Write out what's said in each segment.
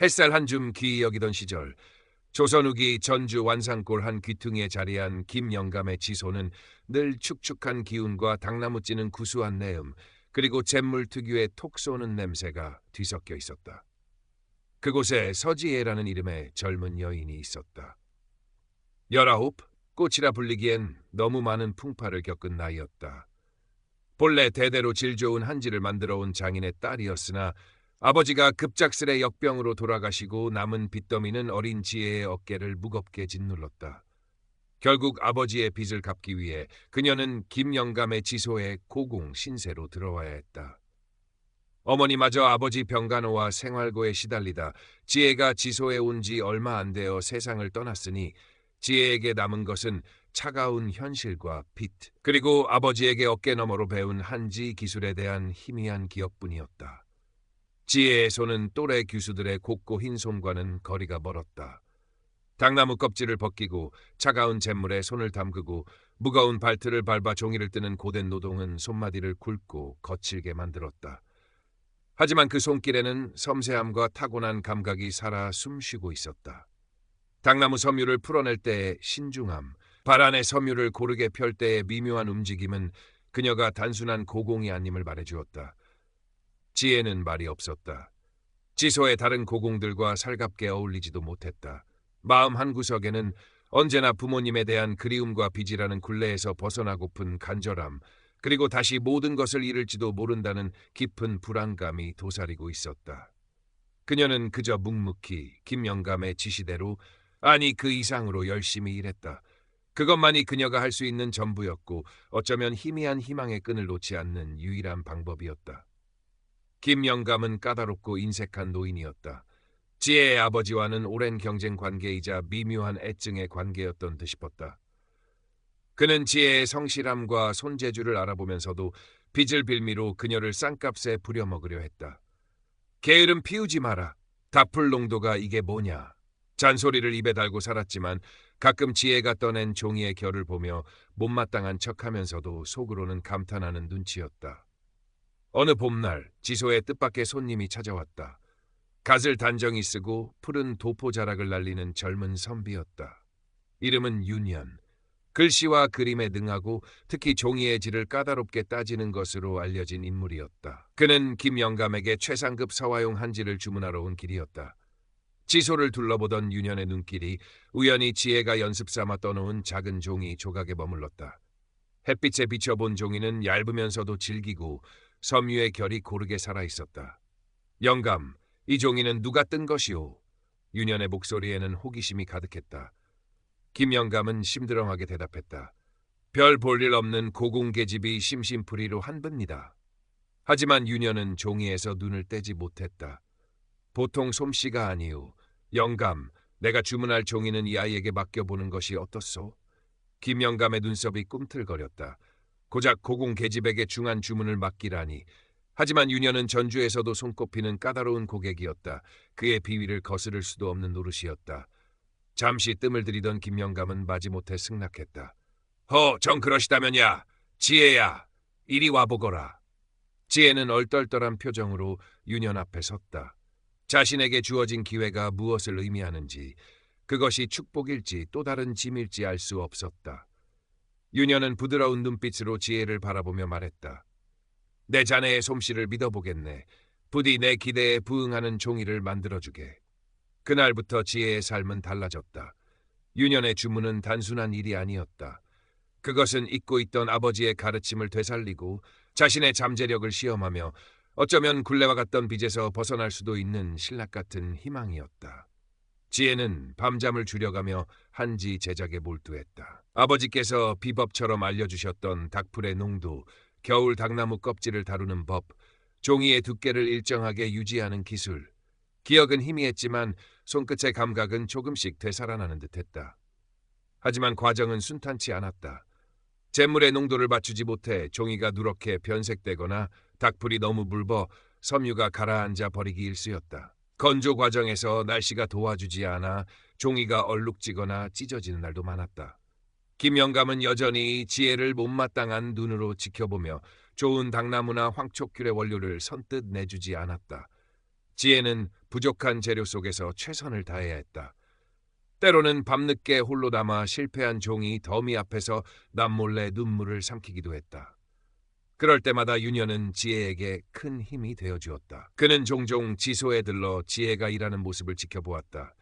햇살 한 줌 귀히 여기던 시절 조선 후기 전주 완산골 한 귀퉁이에 자리한 김영감의 지소는 늘 축축한 기운과 당나무 찌는 구수한 내음 그리고 잿물 특유의 톡 쏘는 냄새가 뒤섞여 있었다. 그곳에 서지혜라는 이름의 젊은 여인이 있었다. 19, 꽃이라 불리기엔 너무 많은 풍파를 겪은 나이였다. 본래 대대로 질 좋은 한지를 만들어 온 장인의 딸이었으나 아버지가 급작스레 역병으로 돌아가시고 남은 빚더미는 어린 지혜의 어깨를 무겁게 짓눌렀다. 결국 아버지의 빚을 갚기 위해 그녀는 김영감의 지소에 고궁 신세로 들어와야 했다. 어머니마저 아버지 병간호와 생활고에 시달리다 지혜가 지소에 온 지 얼마 안 되어 세상을 떠났으니 지혜에게 남은 것은 차가운 현실과 빚, 그리고 아버지에게 어깨너머로 배운 한지 기술에 대한 희미한 기억뿐이었다. 지혜의 손은 또래 교수들의 곱고 흰 손과는 거리가 멀었다. 당나무 껍질을 벗기고 차가운 잿물에 손을 담그고 무거운 발틀을 밟아 종이를 뜨는 고된 노동은 손마디를 굵고 거칠게 만들었다. 하지만 그 손길에는 섬세함과 타고난 감각이 살아 숨쉬고 있었다. 당나무 섬유를 풀어낼 때의 신중함, 발 안에 섬유를 고르게 펼 때의 미묘한 움직임은 그녀가 단순한 고공이 아님을 말해주었다. 지혜는 말이 없었다. 지소의 다른 고공들과 살갑게 어울리지도 못했다. 마음 한구석에는 언제나 부모님에 대한 그리움과 빚이라는 굴레에서 벗어나고픈 간절함, 그리고 다시 모든 것을 잃을지도 모른다는 깊은 불안감이 도사리고 있었다. 그녀는 그저 묵묵히 김영감의 지시대로, 아니 그 이상으로 열심히 일했다. 그것만이 그녀가 할 수 있는 전부였고 어쩌면 희미한 희망의 끈을 놓지 않는 유일한 방법이었다. 김영감은 까다롭고 인색한 노인이었다. 지혜의 아버지와는 오랜 경쟁 관계이자 미묘한 애증의 관계였던 듯 싶었다. 그는 지혜의 성실함과 손재주를 알아보면서도 빚을 빌미로 그녀를 싼값에 부려먹으려 했다. 게으름 피우지 마라. 다풀 농도가 이게 뭐냐. 잔소리를 입에 달고 살았지만 가끔 지혜가 떠낸 종이의 결을 보며 못마땅한 척하면서도 속으로는 감탄하는 눈치였다. 어느 봄날 지소의 뜻밖의 손님이 찾아왔다. 갓을 단정히 쓰고 푸른 도포자락을 날리는 젊은 선비였다. 이름은 윤현. 글씨와 그림에 능하고 특히 종이의 질을 까다롭게 따지는 것으로 알려진 인물이었다. 그는 김영감에게 최상급 서화용 한지를 주문하러 온 길이었다. 지소를 둘러보던 윤현의 눈길이 우연히 지혜가 연습삼아 떠놓은 작은 종이 조각에 머물렀다. 햇빛에 비춰본 종이는 얇으면서도 질기고 섬유의 결이 고르게 살아있었다. 영감, 이 종이는 누가 뜬 것이오? 윤현의 목소리에는 호기심이 가득했다. 김영감은 심드렁하게 대답했다. 별 볼 일 없는 고궁계집이 심심풀이로 한 겁니다. 하지만 윤현은 종이에서 눈을 떼지 못했다. 보통 솜씨가 아니오. 영감, 내가 주문할 종이는 이 아이에게 맡겨보는 것이 어떻소? 김영감의 눈썹이 꿈틀거렸다. 고작 고궁 계집에게 중한 주문을 맡기라니. 하지만 윤현은 전주에서도 손꼽히는 까다로운 고객이었다. 그의 비위를 거스를 수도 없는 노릇이었다. 잠시 뜸을 들이던 김영감은 마지못해 승낙했다. 정 그러시다면야, 지혜야, 이리 와보거라. 지혜는 얼떨떨한 표정으로 윤현 앞에 섰다. 자신에게 주어진 기회가 무엇을 의미하는지, 그것이 축복일지 또 다른 짐일지 알 수 없었다. 윤현은 부드러운 눈빛으로 지혜를 바라보며 말했다. 내 자네의 솜씨를 믿어보겠네. 부디 내 기대에 부응하는 종이를 만들어주게. 그날부터 지혜의 삶은 달라졌다. 윤현의 주문은 단순한 일이 아니었다. 그것은 잊고 있던 아버지의 가르침을 되살리고 자신의 잠재력을 시험하며 어쩌면 굴레와 같던 빚에서 벗어날 수도 있는 신락 같은 희망이었다. 지혜는 밤잠을 줄여가며 한지 제작에 몰두했다. 아버지께서 비법처럼 알려주셨던 닭풀의 농도, 겨울 당나무 껍질을 다루는 법, 종이의 두께를 일정하게 유지하는 기술. 기억은 희미했지만 손끝의 감각은 조금씩 되살아나는 듯했다. 하지만 과정은 순탄치 않았다. 잿물의 농도를 맞추지 못해 종이가 누렇게 변색되거나 닭풀이 너무 묽어 섬유가 가라앉아 버리기 일쑤였다. 건조 과정에서 날씨가 도와주지 않아 종이가 얼룩지거나 찢어지는 날도 많았다. 김영감은 여전히 지혜를 못마땅한 눈으로 지켜보며 좋은 당나무나 황촉귤의 원료를 선뜻 내주지 않았다. 지혜는 부족한 재료 속에서 최선을 다해야 했다. 때로는 밤늦게 홀로 남아 실패한 종이 더미 앞에서 남몰래 눈물을 삼키기도 했다. 그럴 때마다 유년은 지혜에게 큰 힘이 되어주었다. 그는 종종 지소에 들러 지혜가 일하는 모습을 지켜보았다.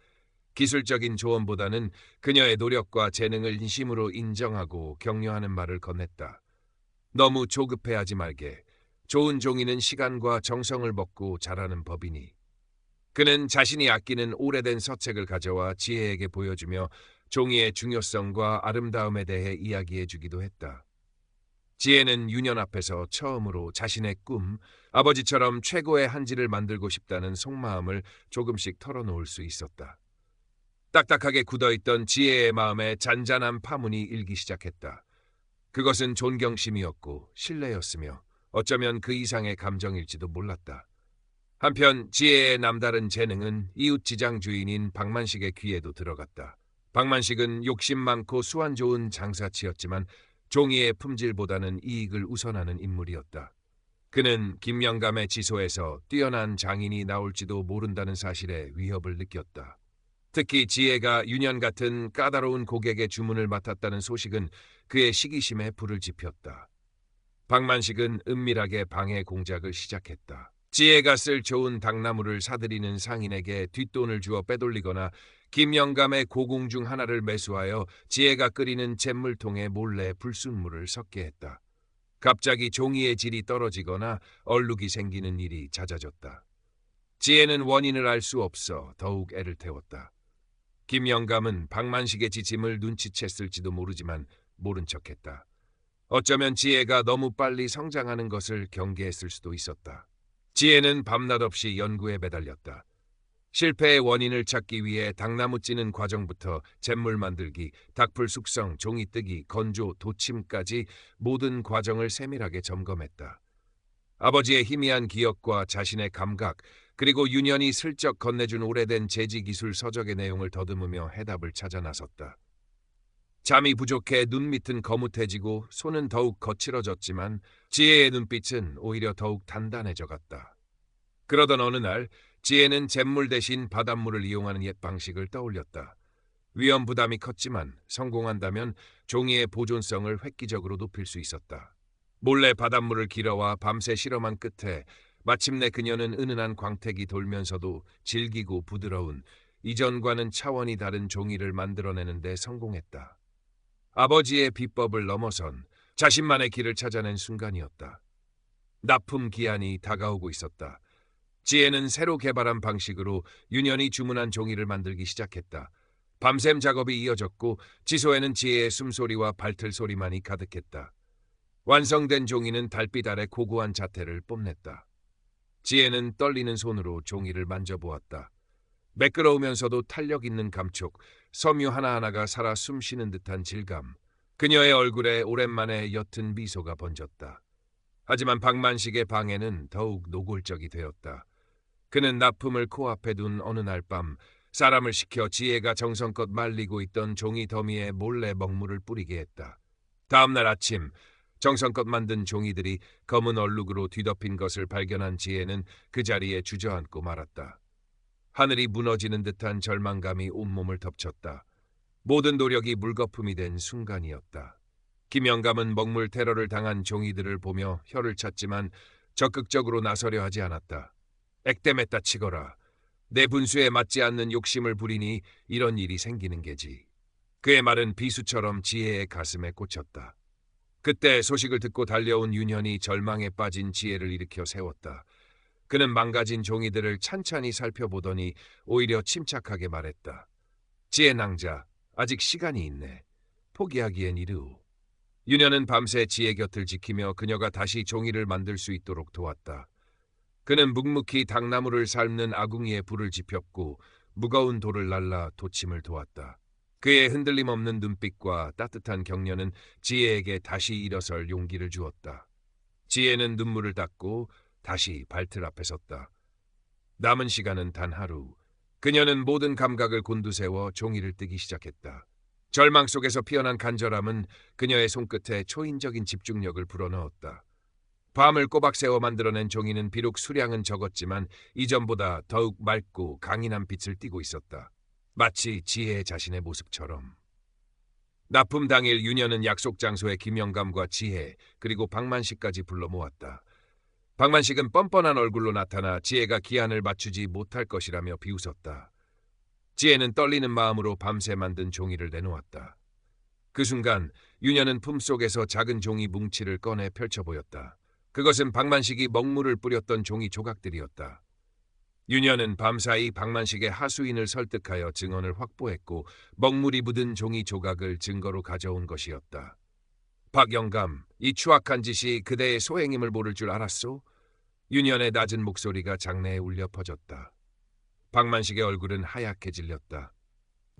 기술적인 조언보다는 그녀의 노력과 재능을 인심으로 인정하고 격려하는 말을 건넸다. 너무 조급해하지 말게. 좋은 종이는 시간과 정성을 먹고 자라는 법이니. 그는 자신이 아끼는 오래된 서책을 가져와 지혜에게 보여주며 종이의 중요성과 아름다움에 대해 이야기해 주기도 했다. 지혜는 유년 앞에서 처음으로 자신의 꿈, 아버지처럼 최고의 한지를 만들고 싶다는 속마음을 조금씩 털어놓을 수 있었다. 딱딱하게 굳어있던 지혜의 마음에 잔잔한 파문이 일기 시작했다. 그것은 존경심이었고 신뢰였으며 어쩌면 그 이상의 감정일지도 몰랐다. 한편 지혜의 남다른 재능은 이웃 지장 주인인 박만식의 귀에도 들어갔다. 박만식은 욕심 많고 수완 좋은 장사치였지만 종이의 품질보다는 이익을 우선하는 인물이었다. 그는 김영감의 지소에서 뛰어난 장인이 나올지도 모른다는 사실에 위협을 느꼈다. 특히 지혜가 유년 같은 까다로운 고객의 주문을 맡았다는 소식은 그의 시기심에 불을 지폈다. 박만식은 은밀하게 방해 공작을 시작했다. 지혜가 쓸 좋은 당나무를 사들이는 상인에게 뒷돈을 주어 빼돌리거나 김영감의 고궁 중 하나를 매수하여 지혜가 끓이는 잿물통에 몰래 불순물을 섞게 했다. 갑자기 종이의 질이 떨어지거나 얼룩이 생기는 일이 잦아졌다. 지혜는 원인을 알 수 없어 더욱 애를 태웠다. 김영감은 박만식의 지침을 눈치챘을지도 모르지만 모른 척했다. 어쩌면 지혜가 너무 빨리 성장하는 것을 경계했을 수도 있었다. 지혜는 밤낮 없이 연구에 매달렸다. 실패의 원인을 찾기 위해 당나무 찌는 과정부터 잿물 만들기, 닭풀 숙성, 종이 뜨기, 건조, 도침까지 모든 과정을 세밀하게 점검했다. 아버지의 희미한 기억과 자신의 감각, 그리고 유년이 슬쩍 건네준 오래된 제지기술 서적의 내용을 더듬으며 해답을 찾아 나섰다. 잠이 부족해 눈 밑은 거뭇해지고 손은 더욱 거칠어졌지만 지혜의 눈빛은 오히려 더욱 단단해져 갔다. 그러던 어느 날 지혜는 잿물 대신 바닷물을 이용하는 옛 방식을 떠올렸다. 위험 부담이 컸지만 성공한다면 종이의 보존성을 획기적으로 높일 수 있었다. 몰래 바닷물을 길어와 밤새 실험한 끝에 마침내 그녀는 은은한 광택이 돌면서도 질기고 부드러운 이전과는 차원이 다른 종이를 만들어내는 데 성공했다. 아버지의 비법을 넘어선 자신만의 길을 찾아낸 순간이었다. 납품 기한이 다가오고 있었다. 지혜는 새로 개발한 방식으로 유년이 주문한 종이를 만들기 시작했다. 밤샘 작업이 이어졌고 지소에는 지혜의 숨소리와 발틀 소리만이 가득했다. 완성된 종이는 달빛 아래 고고한 자태를 뽐냈다. 지혜는 떨리는 손으로 종이를 만져보았다. 매끄러우면서도 탄력 있는 감촉, 섬유 하나하나가 살아 숨쉬는 듯한 질감. 그녀의 얼굴에 오랜만에 옅은 미소가 번졌다. 하지만 박만식의 방해는 더욱 노골적이 되었다. 그는 납품을 코앞에 둔 어느 날 밤 사람을 시켜 지혜가 정성껏 말리고 있던 종이 더미에 몰래 먹물을 뿌리게 했다. 다음 날 아침 정성껏 만든 종이들이 검은 얼룩으로 뒤덮인 것을 발견한 지혜는 그 자리에 주저앉고 말았다. 하늘이 무너지는 듯한 절망감이 온몸을 덮쳤다. 모든 노력이 물거품이 된 순간이었다. 김영감은 먹물 테러를 당한 종이들을 보며 혀를 찼지만 적극적으로 나서려 하지 않았다. 액땜했다 치거라. 내 분수에 맞지 않는 욕심을 부리니 이런 일이 생기는 게지. 그의 말은 비수처럼 지혜의 가슴에 꽂혔다. 그때 소식을 듣고 달려온 유년이 절망에 빠진 지혜를 일으켜 세웠다. 그는 망가진 종이들을 찬찬히 살펴보더니 오히려 침착하게 말했다. 지혜 낭자, 아직 시간이 있네. 포기하기엔 이르오. 유년은 밤새 지혜 곁을 지키며 그녀가 다시 종이를 만들 수 있도록 도왔다. 그는 묵묵히 당나무를 삶는 아궁이에 불을 지폈고 무거운 돌을 날라 도침을 도왔다. 그의 흔들림 없는 눈빛과 따뜻한 격려는 지혜에게 다시 일어설 용기를 주었다. 지혜는 눈물을 닦고 다시 발틀 앞에 섰다. 남은 시간은 단 하루. 그녀는 모든 감각을 곤두세워 종이를 뜨기 시작했다. 절망 속에서 피어난 간절함은 그녀의 손끝에 초인적인 집중력을 불어넣었다. 밤을 꼬박 새워 만들어낸 종이는 비록 수량은 적었지만 이전보다 더욱 맑고 강인한 빛을 띠고 있었다. 마치 지혜 자신의 모습처럼. 납품 당일 윤여는 약속 장소에 김영감과 지혜 그리고 박만식까지 불러 모았다. 박만식은 뻔뻔한 얼굴로 나타나 지혜가 기한을 맞추지 못할 것이라며 비웃었다. 지혜는 떨리는 마음으로 밤새 만든 종이를 내놓았다. 그 순간 윤여는 품속에서 작은 종이 뭉치를 꺼내 펼쳐 보였다. 그것은 박만식이 먹물을 뿌렸던 종이 조각들이었다. 윤여는 밤사이 박만식의 하수인을 설득하여 증언을 확보했고 먹물이 묻은 종이 조각을 증거로 가져온 것이었다. 박영감, 이 추악한 짓이 그대의 소행임을 모를 줄 알았소? 윤연의 낮은 목소리가 장내에 울려 퍼졌다. 박만식의 얼굴은 하얗게 질렸다.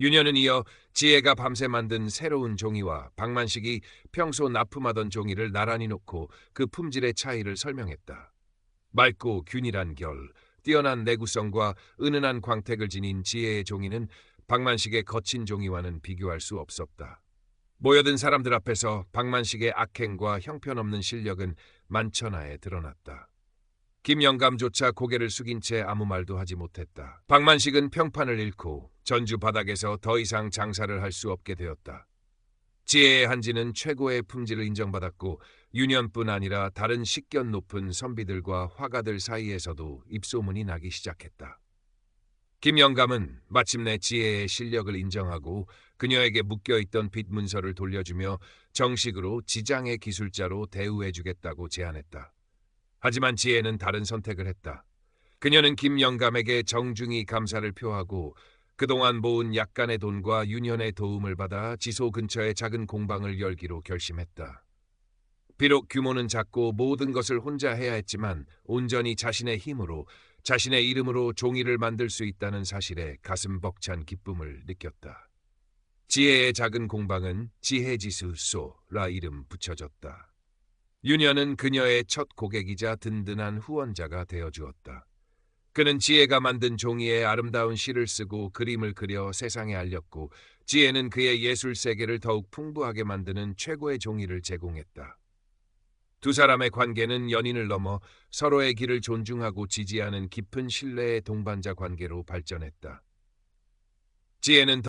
윤연은 이어 지혜가 밤새 만든 새로운 종이와 박만식이 평소 납품하던 종이를 나란히 놓고 그 품질의 차이를 설명했다. 맑고 균일한 결, 뛰어난 내구성과 은은한 광택을 지닌 지혜의 종이는 박만식의 거친 종이와는 비교할 수 없었다. 모여든 사람들 앞에서 박만식의 악행과 형편없는 실력은 만천하에 드러났다. 김영감조차 고개를 숙인 채 아무 말도 하지 못했다. 박만식은 평판을 잃고 전주 바닥에서 더 이상 장사를 할 수 없게 되었다. 지혜의 한지는 최고의 품질을 인정받았고 윤연뿐 아니라 다른 식견 높은 선비들과 화가들 사이에서도 입소문이 나기 시작했다. 김영감은 마침내 지혜의 실력을 인정하고 그녀에게 묶여있던 빚 문서를 돌려주며 정식으로 지장의 기술자로 대우해주겠다고 제안했다. 하지만 지혜는 다른 선택을 했다. 그녀는 김영감에게 정중히 감사를 표하고 그동안 모은 약간의 돈과 윤현의 도움을 받아 지소 근처에 작은 공방을 열기로 결심했다. 비록 규모는 작고 모든 것을 혼자 해야 했지만 온전히 자신의 힘으로 자신의 이름으로 종이를 만들 수 있다는 사실에 가슴 벅찬 기쁨을 느꼈다. 지혜의 작은 공방은 지혜지수소라 이름 붙여졌다. 윤현은 그녀의 첫 고객이자 든든한 후원자가 되어주었다. 그는 지혜가 만든 종이에 아름다운 시를 쓰고 그림을 그려 세상에 알렸고 지혜는 그의 예술 세계를 더욱 풍부하게 만드는 최고의 종이를 제공했다. 두 사람의 관계는 연인을 넘어 서로의 길을 존중하고 지지하는 깊은 신뢰의 동반자 관계로 발전했다. 지혜는